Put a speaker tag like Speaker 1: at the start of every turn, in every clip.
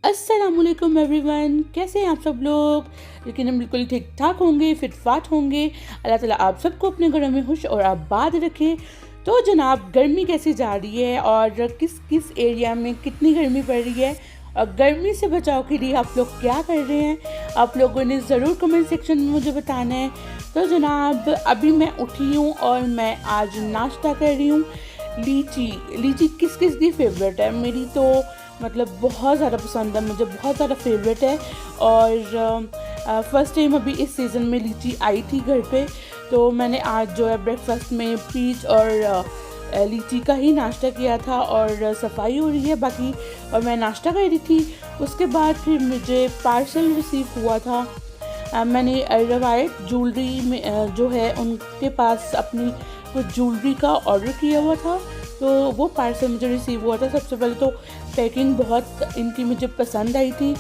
Speaker 1: अस्सलामुअलैकुम एवरीवन, कैसे हैं आप सब लोग। लेकिन हम बिल्कुल ठीक ठाक होंगे, फिट फाट होंगे। अल्लाह ताला आप सबको अपने घरों में खुश और आबाद रखे। तो जनाब, गर्मी कैसी जा रही है और किस किस एरिया में कितनी गर्मी पड़ रही है और गर्मी से बचाव के लिए आप लोग क्या कर रहे हैं, आप लोगों ने ज़रूर कमेंट सेक्शन में मुझे बताना है। तो जनाब, अभी मैं उठी हूँ और मैं आज नाश्ता कर रही हूँ। लीची किस किस की फेवरेट है? मेरी तो मतलब बहुत ज़्यादा पसंद है, मुझे बहुत ज़्यादा फेवरेट है। और फर्स्ट टाइम अभी इस सीज़न में लीची आई थी घर पे, तो मैंने आज जो है ब्रेकफास्ट में पीच और लीची का ही नाश्ता किया था और सफाई हो रही है बाकी, और मैं नाश्ता कर रही थी। उसके बाद फिर मुझे पार्सल रिसीव हुआ था। मैंने रवायत ज्वेलरी में जो है उनके पास अपनी कुछ ज्वेलरी का ऑर्डर किया हुआ था, तो वो पार्सल मुझे रिसीव हुआ था। सबसे पहले तो पैकिंग बहुत इनकी मुझे पसंद आई थी।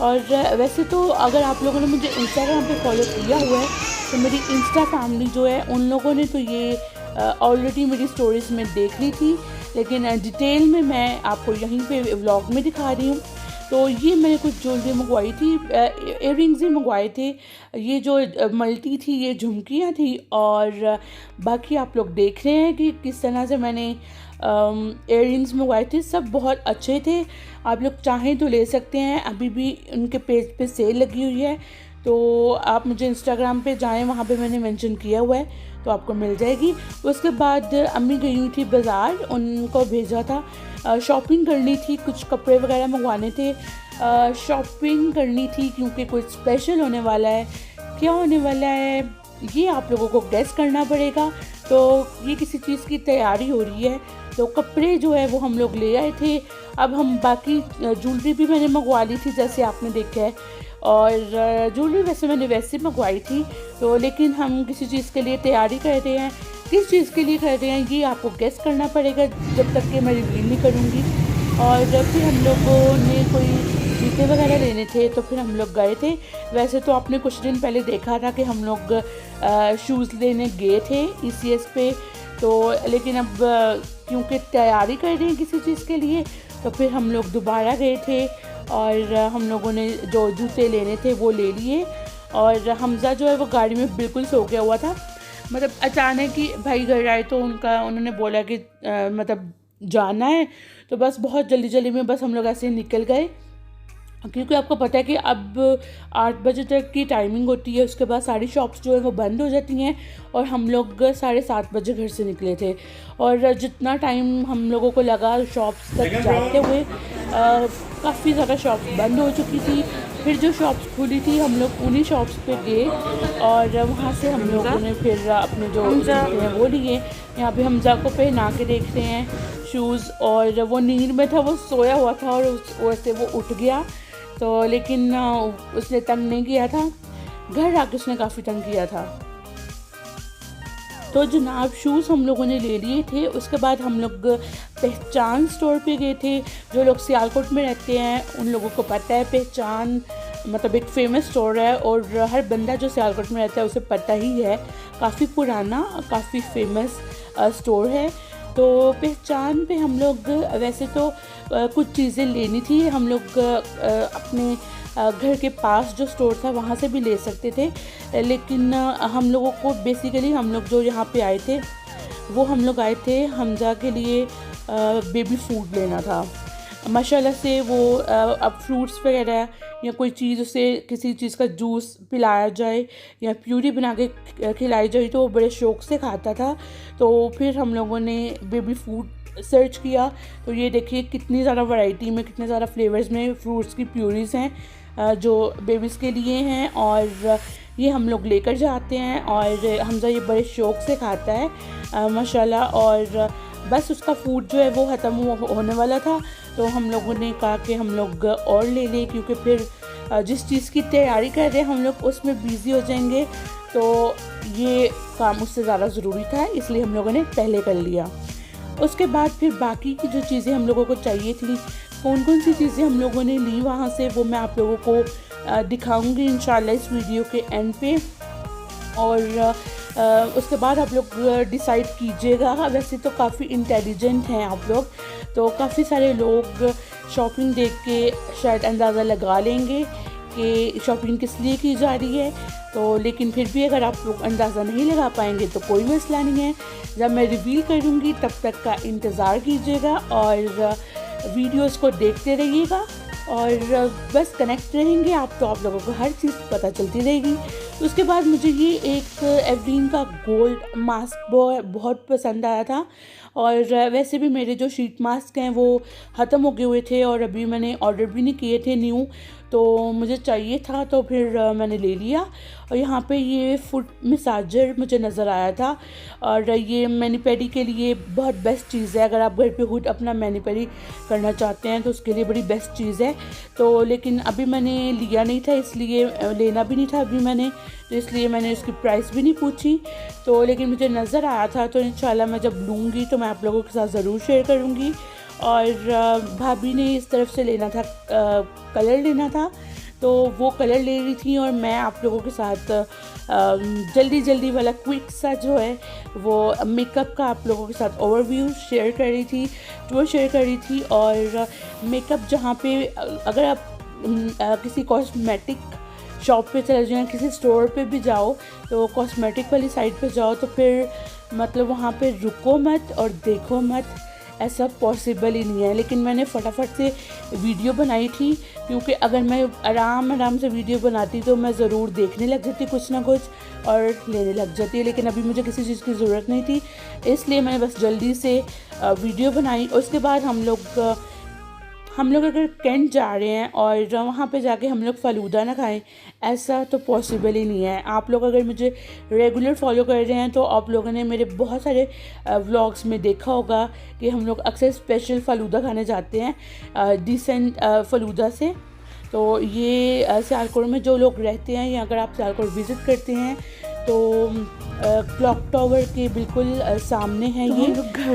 Speaker 1: और वैसे तो अगर आप लोगों ने मुझे इंस्टाग्राम पे फॉलो किया हुआ है तो मेरी इंस्टा फैमिली जो है उन लोगों ने तो ये ऑलरेडी मेरी स्टोरीज़ में देख ली थी, लेकिन डिटेल में मैं आपको यहीं पे व्लॉग में दिखा रही हूँ। तो ये मैंने कुछ ज्वेलरी मंगवाई थी, इयररिंग्स ही मंगवाए थे। ये जो मल्टी थी ये झुमकियाँ थी, और बाकी आप लोग देख रहे हैं कि किस तरह से मैंने इयररिंग्स मंगवाए थे। सब बहुत अच्छे थे, आप लोग चाहें तो ले सकते हैं। अभी भी उनके पेज पे सेल लगी हुई है, तो आप मुझे इंस्टाग्राम पे जाएं, वहाँ पे मैंने मेंशन किया हुआ है तो आपको मिल जाएगी। उसके बाद अम्मी गई हुई थी बाज़ार, उनको भेजा था, शॉपिंग करनी थी, कुछ कपड़े वगैरह मंगवाने थे, शॉपिंग करनी थी क्योंकि कुछ स्पेशल होने वाला है। क्या होने वाला है ये आप लोगों को गेस करना पड़ेगा। तो ये किसी चीज़ की तैयारी हो रही है, तो कपड़े जो है वो हम लोग ले आए थे। अब हम बाकी ज्वेलरी भी मैंने मंगवा ली थी जैसे आपने देखा है, और ज्वेलरी वैसे मैंने वैसे मंगवाई थी। तो लेकिन हम किसी चीज़ के लिए तैयारी कर रहे हैं, किस चीज़ के लिए कर रहे हैं ये आपको गेस करना पड़ेगा जब तक कि मैं रिवील नहीं करूँगी। और फिर हम लोगों ने कोई जूते वगैरह लेने थे तो फिर हम लोग गए थे। वैसे तो आपने कुछ दिन पहले देखा था कि हम लोग शूज़ लेने गए थे ECS पे, तो लेकिन अब क्योंकि तैयारी कर रहे हैं किसी चीज़ के लिए तो फिर हम लोग दोबारा गए थे और हम लोगों ने जो जूते लेने थे वो ले लिए। और हमज़ा जो है वो गाड़ी में बिल्कुल सो गया हुआ था, मतलब अचानक ही भाई घर आए तो उन्होंने बोला कि मतलब जाना है, तो बस बहुत जल्दी जल्दी में बस हम लोग ऐसे निकल गए, क्योंकि आपको पता है कि अब 8 बजे तक की टाइमिंग होती है। उसके बाद सारी शॉप्स जो है वो बंद हो जाती हैं, और हम लोग 7:30 बजे घर से निकले थे। और जितना टाइम हम लोगों को लगा शॉप्स तक जाते हुए, काफ़ी ज़्यादा शॉप्स बंद हो चुकी थी। फिर जो शॉप्स खुली थी हम लोग उन्हीं शॉप्स पे गए, और वहाँ से हम लोगों ने फिर अपने जो जूते हैं वो लिए। यहाँ पे हमज़ा को पहना के देखते हैं शूज़, और वो नींद में था, वो सोया हुआ था और उस वजह से वो उठ गया, तो लेकिन उसने तंग नहीं किया था। घर आके उसने काफ़ी तंग किया था। तो जनाब, शूज़ हम लोगों ने ले लिए थे। उसके बाद हम लोग पहचान स्टोर पे गए थे। जो लोग सियालकोट में रहते हैं उन लोगों को पता है पहचान मतलब एक फ़ेमस स्टोर है, और हर बंदा जो सियालकोट में रहता है उसे पता ही है। काफ़ी पुराना, काफ़ी फेमस स्टोर है। तो पहचान पे हम लोग वैसे तो कुछ चीज़ें लेनी थी, हम लोग अपने घर के पास जो स्टोर था वहाँ से भी ले सकते थे, लेकिन हम लोगों को बेसिकली हम लोग जो यहाँ पे आए थे वो हम लोग आए थे हमज़ा के लिए बेबी फूड लेना था। माशाल्लाह से वो अब फ्रूट्स वगैरह या कोई चीज़ उसे किसी चीज़ का जूस पिलाया जाए या प्यूरी बना के खिलाई जाए तो वो बड़े शौक़ से खाता था। तो फिर हम लोगों ने बेबी फूड सर्च किया, तो ये देखिए कितनी ज़्यादा वैरायटी में, कितने ज़्यादा फ्लेवर्स में फ्रूट्स की प्यूरीज़ हैं जो बेबीज़ के लिए हैं, और ये हम लोग लेकर जाते हैं। और हमज़ा ये बड़े शौक़ से खाता है माशाल्लाह। और बस उसका फूड जो है वो ख़त्म होने वाला था, तो हम लोगों ने कहा कि हम लोग और ले लें, क्योंकि फिर जिस चीज़ की तैयारी कर रहे हैं हम लोग उसमें बिज़ी हो जाएंगे, तो ये काम उससे ज़्यादा ज़रूरी था, इसलिए हम लोगों ने पहले कर लिया। उसके बाद फिर बाकी की जो चीज़ें हम लोगों को चाहिए थी, कौन कौन सी चीज़ें हम लोगों ने ली वहाँ से, वो मैं आप लोगों को दिखाऊंगी इंशाल्लाह इस वीडियो के एंड पे। और उसके बाद आप लोग डिसाइड कीजिएगा। वैसे तो काफ़ी इंटेलिजेंट हैं आप लोग, तो काफ़ी सारे लोग शॉपिंग देख के शायद अंदाज़ा लगा लेंगे कि शॉपिंग किस लिए की जा रही है। तो लेकिन फिर भी अगर आप लोग अंदाज़ा नहीं लगा पाएंगे तो कोई मसला नहीं है, जब मैं रिवील करूँगी तब तक का इंतज़ार कीजिएगा और वीडियोस को देखते रहिएगा और बस कनेक्ट रहेंगे आप, तो आप लोगों को हर चीज़ पता चलती रहेगी। उसके बाद मुझे ये एक एवरीन का गोल्ड मास्क बहुत पसंद आया था और वैसे भी मेरे जो शीट मास्क हैं वो ख़त्म हो गए हुए थे और अभी मैंने ऑर्डर भी नहीं किए थे न्यू, तो मुझे चाहिए था तो फिर मैंने ले लिया। और यहाँ पे ये फुट मसाजर मुझे नज़र आया था और ये मैनी पेडी के लिए बहुत बेस्ट चीज़ है। अगर आप घर पे खुद अपना मैनी पेडी करना चाहते हैं तो उसके लिए बड़ी बेस्ट चीज़ है। तो लेकिन अभी मैंने लिया नहीं था, इसलिए लेना भी नहीं था अभी मैंने, तो इसलिए मैंने उसकी प्राइस भी नहीं पूछी। तो लेकिन मुझे नज़र आया था, तो इंशाल्लाह मैं जब लूँगी तो मैं आप लोगों के साथ ज़रूर शेयर करूँगी। और भाभी ने इस तरफ से लेना था, कलर लेना था, तो वो कलर ले रही थी और मैं आप लोगों के साथ जल्दी वाला क्विक सा जो है वो मेकअप का आप लोगों के साथ ओवरव्यू शेयर कर रही थी, टूर शेयर कर रही थी। और मेकअप जहाँ पे अगर आप किसी कॉस्मेटिक शॉप पे चले जाएं, किसी स्टोर पे भी जाओ तो कॉस्मेटिक वाली साइड पे जाओ तो फिर मतलब वहाँ पे रुको मत और देखो मत, ऐसा पॉसिबल ही नहीं है। लेकिन मैंने फटाफट से वीडियो बनाई थी, क्योंकि अगर मैं आराम से वीडियो बनाती तो मैं ज़रूर देखने लग जाती कुछ ना कुछ और लेने लग जाती है। लेकिन अभी मुझे किसी चीज़ की ज़रूरत नहीं थी, इसलिए मैंने बस जल्दी से वीडियो बनाई। उसके बाद हम लोग अगर कैंट जा रहे हैं और वहाँ पे जाके हम लोग फ़लूदा ना खाएं, ऐसा तो पॉसिबल ही नहीं है। आप लोग अगर मुझे रेगुलर फॉलो कर रहे हैं तो आप लोगों ने मेरे बहुत सारे व्लॉग्स में देखा होगा कि हम लोग अक्सर स्पेशल फ़लूदा खाने जाते हैं डिसेंट फ़लूदा से। तो ये सियालकोट में जो लोग रहते हैं या अगर आप सियालकोट विज़िट करते हैं तो क्लॉक टावर के बिल्कुल सामने है ये,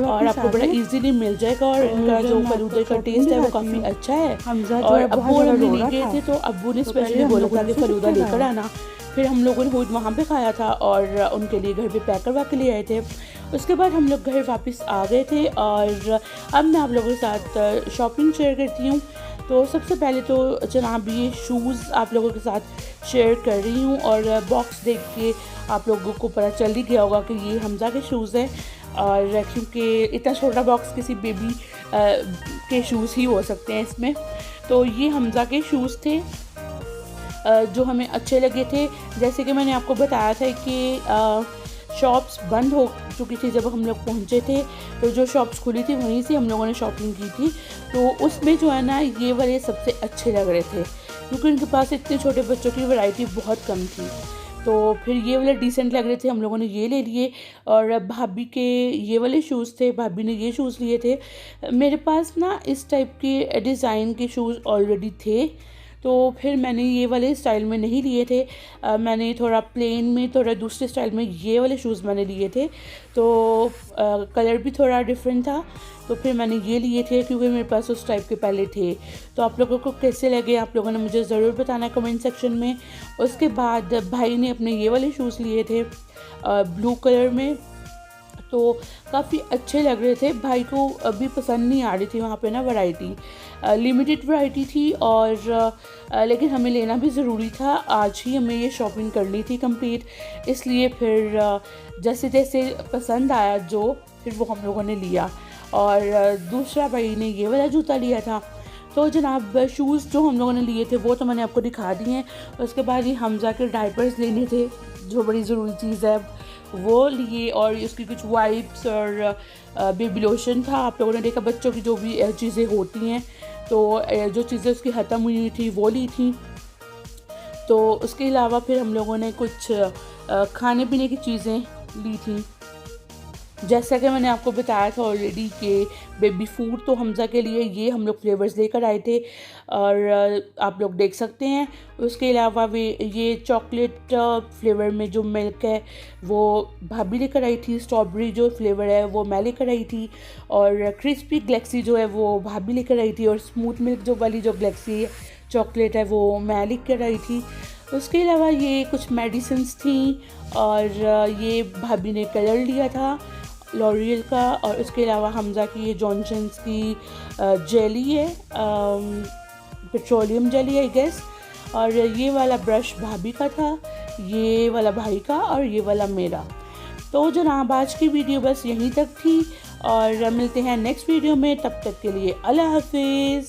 Speaker 1: और आपको बड़ा इजीली मिल जाएगा। और इनका जो फलूदे का टेस्ट है वो काफ़ी अच्छा है। और अब्बू और हम ले गए थे तो अब्बू ने स्पेशली बोला था कि फलूदा लेकर आना। फिर हम लोगों ने खुद वहाँ पे खाया था और उनके लिए घर पे पैक करवा के ले आए थे। उसके बाद हम लोग घर वापस आ गए थे और अब मैं आप लोगों के साथ शॉपिंग शेयर करती हूँ। तो सबसे पहले तो जनाब ये शूज़ आप लोगों के साथ शेयर कर रही हूँ और बॉक्स देख के आप लोगों को पता चल ही गया होगा कि ये हमज़ा के शूज़ हैं। और क्योंकि इतना छोटा बॉक्स किसी बेबी के शूज़ ही हो सकते हैं इसमें। तो ये हमज़ा के शूज़ थे जो हमें अच्छे लगे थे। जैसे कि मैंने आपको बताया था कि शॉप्स बंद हो चुकी थी जब हम लोग पहुँचे थे, तो जो शॉप्स खुली थी वहीं से हम लोगों ने शॉपिंग की थी। तो उसमें जो है ना ये वाले सबसे अच्छे लग रहे थे, क्योंकि उनके पास इतने छोटे बच्चों की वैरायटी बहुत कम थी। तो फिर ये वाले डिसेंट लग रहे थे, हम लोगों ने ये ले लिए। और भाभी के ये वाले शूज़ थे, भाभी ने ये शूज़ लिए थे। मेरे पास ना इस टाइप के डिज़ाइन के शूज़ ऑलरेडी थे, तो फिर मैंने ये वाले स्टाइल में नहीं लिए थे। मैंने थोड़ा प्लेन में, थोड़ा दूसरे स्टाइल में ये वाले शूज़ मैंने लिए थे। तो कलर भी थोड़ा डिफरेंट था, तो फिर मैंने ये लिए थे क्योंकि मेरे पास उस टाइप के पहले थे। तो आप लोगों को कैसे लगे आप लोगों ने मुझे ज़रूर बताना कमेंट सेक्शन में। उसके बाद भाई ने अपने ये वाले शूज़ लिए थे ब्लू कलर में, तो काफ़ी अच्छे लग रहे थे। भाई को अभी पसंद नहीं आ रही थी वहाँ पे ना वैरायटी, लिमिटेड वैरायटी थी। और लेकिन हमें लेना भी ज़रूरी था, आज ही हमें ये शॉपिंग करनी थी कंप्लीट, इसलिए फिर जैसे जैसे पसंद आया जो, फिर वो हम लोगों ने लिया। और दूसरा भाई ने ये वाला जूता लिया था। तो जनाब शूज़ जो हम लोगों ने लिए थे वो तो मैंने आपको दिखा दिए हैं। उसके बाद ये हमज़ा के डायपर्स लेने थे जो बड़ी ज़रूरी चीज़ है, वो लिए। और उसकी कुछ वाइप्स और बेबी लोशन था। आप लोगों ने देखा बच्चों की जो भी चीज़ें होती हैं, तो जो चीज़ें उसकी ख़त्म हुई थी वो ली थी। तो उसके अलावा फिर हम लोगों ने कुछ खाने पीने की चीज़ें ली थी। जैसा कि मैंने आपको बताया था ऑलरेडी कि बेबी फूड तो हमज़ा के लिए ये हम लोग फ्लेवर्स लेकर आए थे और आप लोग देख सकते हैं। उसके अलावा वे ये चॉकलेट फ्लेवर में जो मिल्क है वो भाभी लेकर आई थी, स्ट्रॉबेरी जो फ्लेवर है वो मैं लेकर आई थी, और क्रिस्पी गैलेक्सी जो है वो भाभी लेकर आई थी, और स्मूथ मिल्क जो वाली जो गैलेक्सी चॉकलेट है वो मैं लेकर आई थी। उसके अलावा ये कुछ मेडिसिन्स थी और ये भाभी ने कलर लिया था। लॉरियल का, और उसके अलावा हमज़ा की ये जॉनसन्स की जेली है, पेट्रोलियम जेली आई गेस। और ये वाला ब्रश भाभी का था, ये वाला भाई का, और ये वाला मेरा। तो जनाब आज की वीडियो बस यहीं तक थी, और मिलते हैं नेक्स्ट वीडियो में। तब तक के लिए अल्लाह हाफिज़।